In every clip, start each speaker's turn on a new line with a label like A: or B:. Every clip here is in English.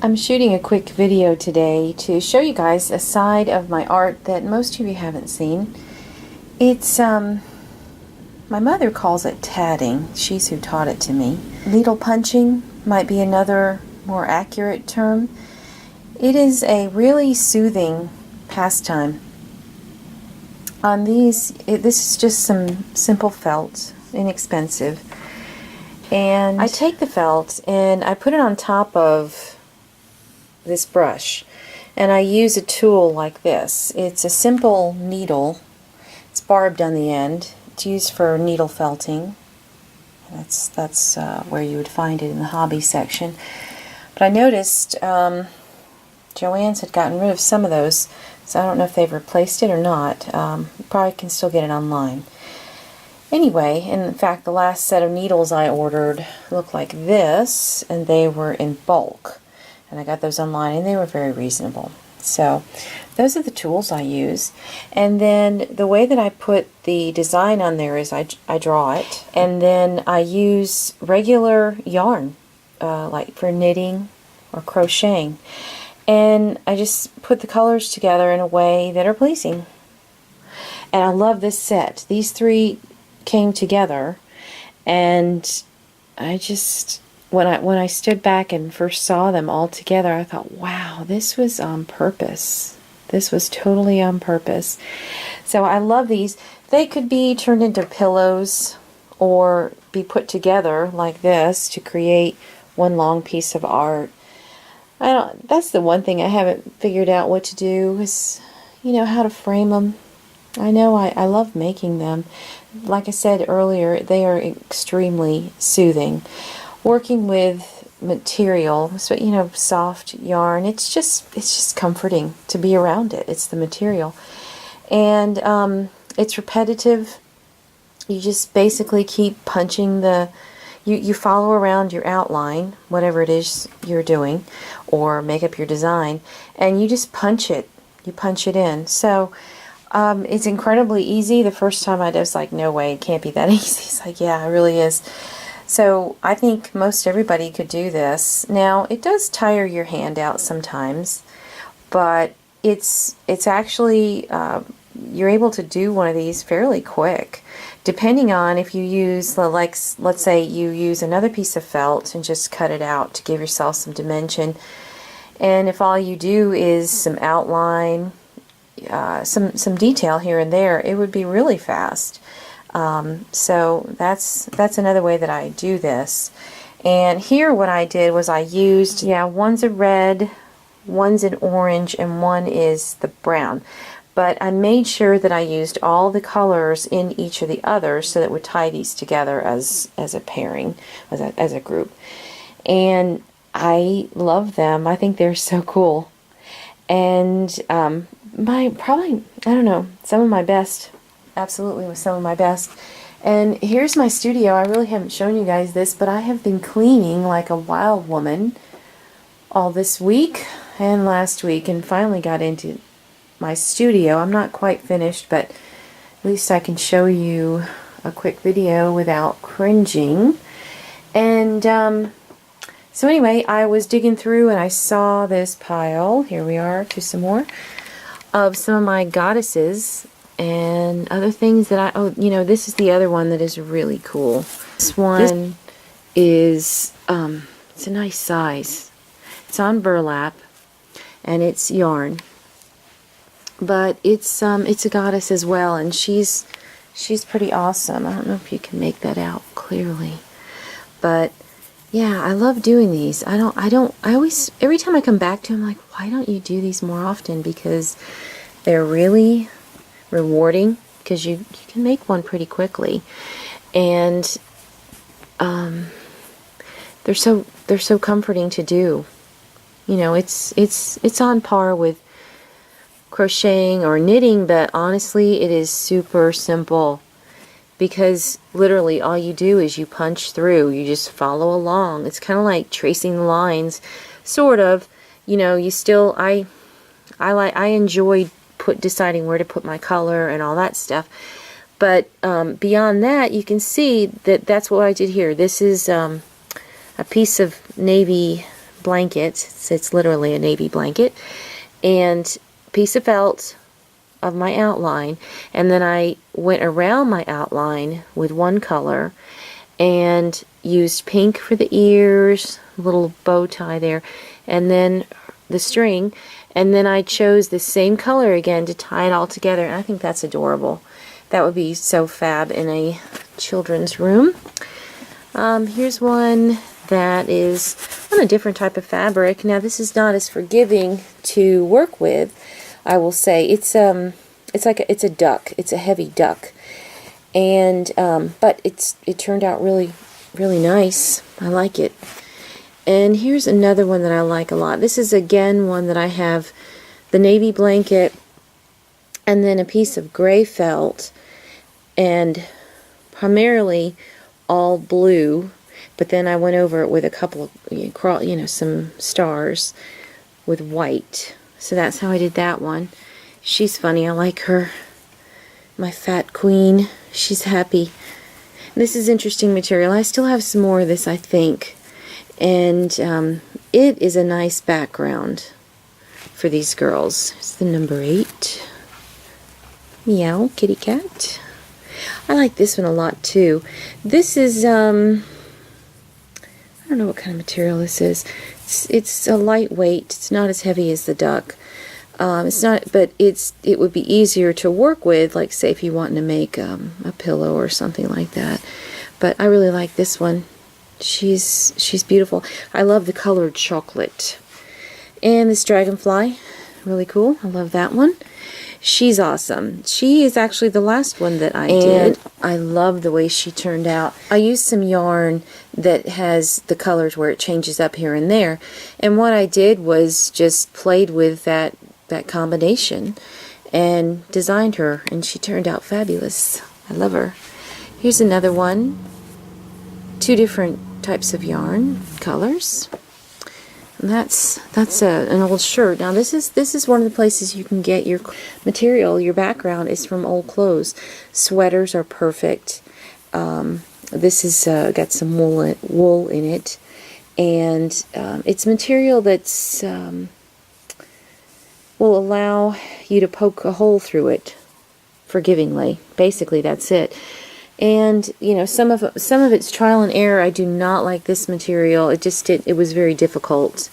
A: I'm shooting a quick video today to show you guys a side of my art that most of you haven't seen. It's, my mother calls it tatting. She's who taught it to me. Needle punching might be another more accurate term. It is a really soothing pastime. On these, this is just some simple felt, inexpensive. And I take the felt and I put it on top of this brush, and I use a tool like this. It's a simple needle. It's barbed on the end. It's used for needle felting. That's where you would find it in the hobby section. But I noticed Joann's had gotten rid of some of those, so I don't know if they've replaced it or not. You probably can still get it online. Anyway, in fact, the last set of needles I ordered looked like this, and they were in bulk. And I got those online, and they were very reasonable. So those are the tools I use. And then the way that I put the design on there is I draw it, and then I use regular yarn, like for knitting or crocheting. And I just put the colors together in a way that are pleasing. And I love this set. These three came together, and I just... When I stood back and first saw them all together, I thought, wow, this was on purpose. This was totally on purpose. So I love these. They could be turned into pillows or be put together like this to create one long piece of art. That's the one thing I haven't figured out what to do is, how to frame them. I know I love making them. Like I said earlier, they are extremely soothing. Working with material, so soft yarn, it's just comforting to be around it. It's the material, and it's repetitive. You just basically keep punching you follow around your outline, whatever it is you're doing, or make up your design, and you just punch it. You punch it in. So it's incredibly easy. The first time I was like, no way, it can't be that easy. It's like, yeah, it really is. So I think most everybody could do this. Now, it does tire your hand out sometimes, but it's actually, you're able to do one of these fairly quick, depending on if you use, like, let's say you use another piece of felt and just cut it out to give yourself some dimension. And if all you do is some outline, some detail here and there, it would be really fast. So that's another way that I do this. And here what I did was I used, one's a red, one's an orange, and one is the brown. But I made sure that I used all the colors in each of the others so that it would tie these together as a pairing, as a group. And I love them. I think they're so cool. And probably, I don't know, some of my best. Absolutely was some of my best. And here's my studio. I really haven't shown you guys this, but I have been cleaning like a wild woman all this week and last week, and finally got into my studio. I'm not quite finished, but at least I can show you a quick video without cringing. And so anyway, I was digging through and I saw this pile. Here we are, to some more of some of my goddesses and other things that this is the other one that is really cool. This one is, it's a nice size. It's on burlap, and it's yarn. But it's a goddess as well, and she's pretty awesome. I don't know if you can make that out clearly. But yeah, I love doing these. I always, every time I come back to them, I'm like, why don't you do these more often? Because they're really rewarding, because you can make one pretty quickly, and they're so comforting to do. It's on par with crocheting or knitting, but honestly it is super simple, because literally all you do is you punch through, you just follow along. It's kind of like tracing the lines, sort of. You still, I enjoy deciding where to put my color and all that stuff. But beyond that, you can see that that's what I did here. This is a piece of navy blanket. It's literally a navy blanket. And a piece of felt of my outline. And then I went around my outline with one color and used pink for the ears, a little bow tie there, and then the string. And then I chose the same color again to tie it all together. And I think that's adorable. That would be so fab in a children's room. Here's one that is on a different type of fabric. Now this is not as forgiving to work with, I will say. It's a duck. It's a heavy duck, and but it turned out really nice. I like it. And here's another one that I like a lot. This is again one that I have the navy blanket and then a piece of gray felt and primarily all blue, but then I went over it with a couple of, some stars with white. So that's how I did that one. She's funny. I like her. My fat queen. She's happy. This is interesting material. I still have some more of this, I think. And it is a nice background for these girls. It's the number 8. Meow, kitty cat. I like this one a lot too. This is, I don't know what kind of material this is. It's a lightweight. It's not as heavy as the duck. It's not, but it would be easier to work with, like say if you wanted to make a pillow or something like that. But I really like this one. She's beautiful. I love the colored chocolate. And this dragonfly, really cool. I love that one. She's awesome. She is actually the last one that I did. I love the way she turned out. I used some yarn that has the colors where it changes up here and there. And what I did was just played with that combination and designed her, and she turned out fabulous. I love her. Here's another one. 2 different types of yarn colors. And that's an old shirt. Now this is one of the places you can get your material. Your background is from old clothes. Sweaters are perfect. This is got some wool in it, and it's material that's will allow you to poke a hole through it forgivingly. Basically, that's it. And some of it's trial and error. I do not like this material. It was very difficult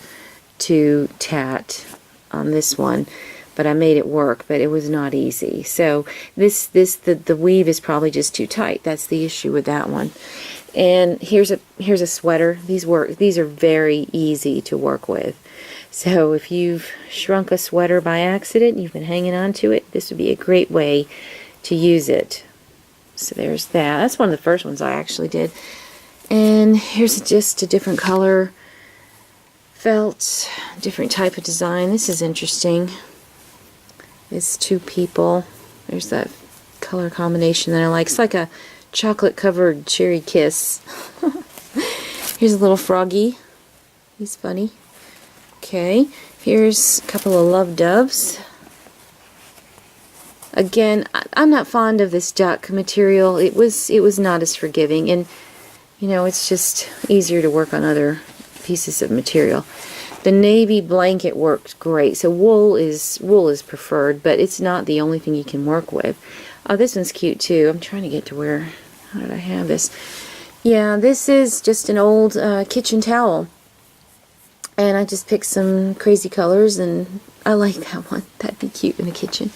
A: to tat on this one, but I made it work. But it was not easy. So the weave is probably just too tight. That's the issue with that one. And here's a sweater. These are very easy to work with. So if you've shrunk a sweater by accident, you've been hanging on to it, this would be a great way to use it. So there's that. That's one of the first ones I actually did. And here's just a different color felt, different type of design. This is interesting. It's 2 people. There's that color combination that I like. It's like a chocolate covered cherry kiss. Here's a little froggy. He's funny. Okay, here's a couple of love doves. Again, I'm not fond of this duck material. It was not as forgiving, and it's just easier to work on other pieces of material. The navy blanket worked great. So wool is preferred, but it's not the only thing you can work with. Oh, this one's cute too. I'm trying to get to where. How did I have this? Yeah, this is just an old kitchen towel. And I just picked some crazy colors, and I like that one. That'd be cute in the kitchen.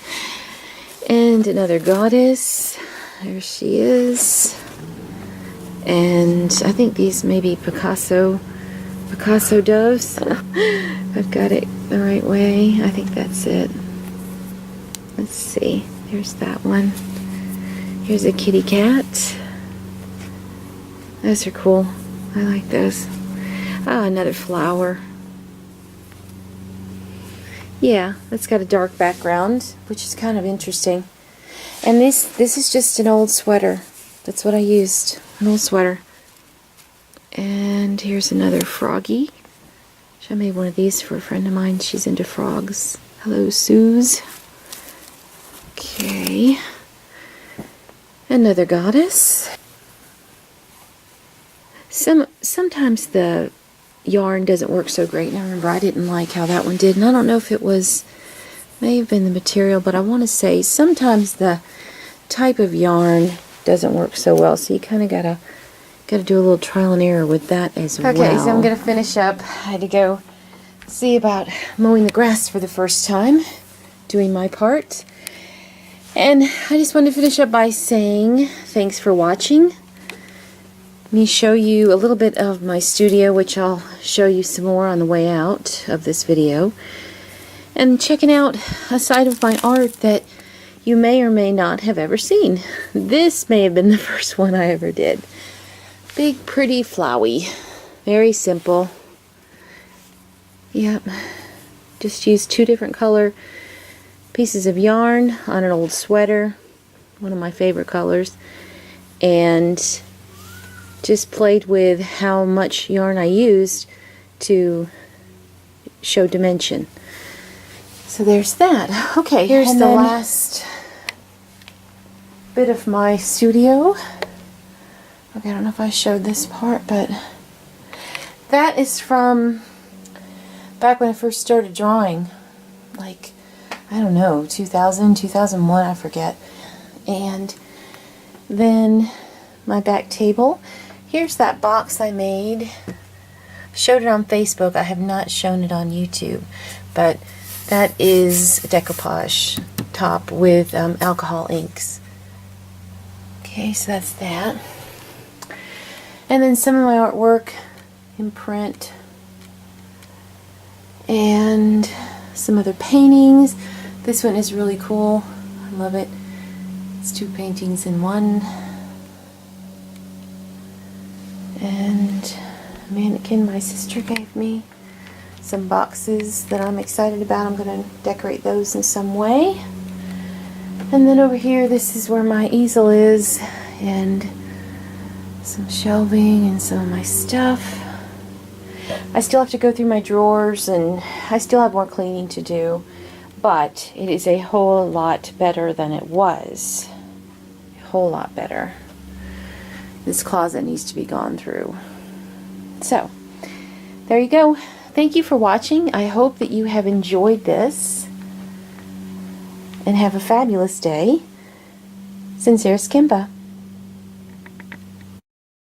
A: And another goddess. There she is. And I think these may be Picasso doves. I've got it the right way. I think that's it. Let's see. There's that one. Here's a kitty cat. Those are cool. I like those. Oh, another flower. Yeah, it's got a dark background, which is kind of interesting. And this is just an old sweater. That's what I used. An old sweater. And here's another froggy. I made one of these for a friend of mine. She's into frogs. Hello, Suze. Okay. Another goddess. Sometimes the yarn doesn't work so great. And I remember I didn't like how that one did. And I don't know if it was, may have been the material, but I want to say sometimes the type of yarn doesn't work so well. So you kind of gotta do a little trial and error with that as well. Okay, so I'm gonna finish up. I had to go see about mowing the grass for the first time, doing my part. And I just wanted to finish up by saying thanks for watching. Let me show you a little bit of my studio, which I'll show you some more on the way out of this video. And checking out a side of my art that you may or may not have ever seen. This may have been the first one I ever did. Big, pretty, flowy. Very simple. Yep. Just used 2 different color pieces of yarn on an old sweater. One of my favorite colors. And just played with how much yarn I used to show dimension. So there's that. Okay, here's the last bit of my studio. Okay, I don't know if I showed this part, but that is from back when I first started drawing, like, I don't know, 2000, 2001, I forget. And then my back table. Here's that box I made. Showed it on Facebook. I have not shown it on YouTube, but that is a decoupage top with alcohol inks. Okay, so that's that. And then some of my artwork in print. And some other paintings. This one is really cool. I love it. It's 2 paintings in one. And a mannequin my sister gave me. Some boxes that I'm excited about. I'm going to decorate those in some way. And then over here, this is where my easel is, and some shelving and some of my stuff. I still have to go through my drawers, and I still have more cleaning to do, but it is a whole lot better than it was. A whole lot better. This closet needs to be gone through. So, there you go. Thank you for watching. I hope that you have enjoyed this. And have a fabulous day. Sincerest Kimba.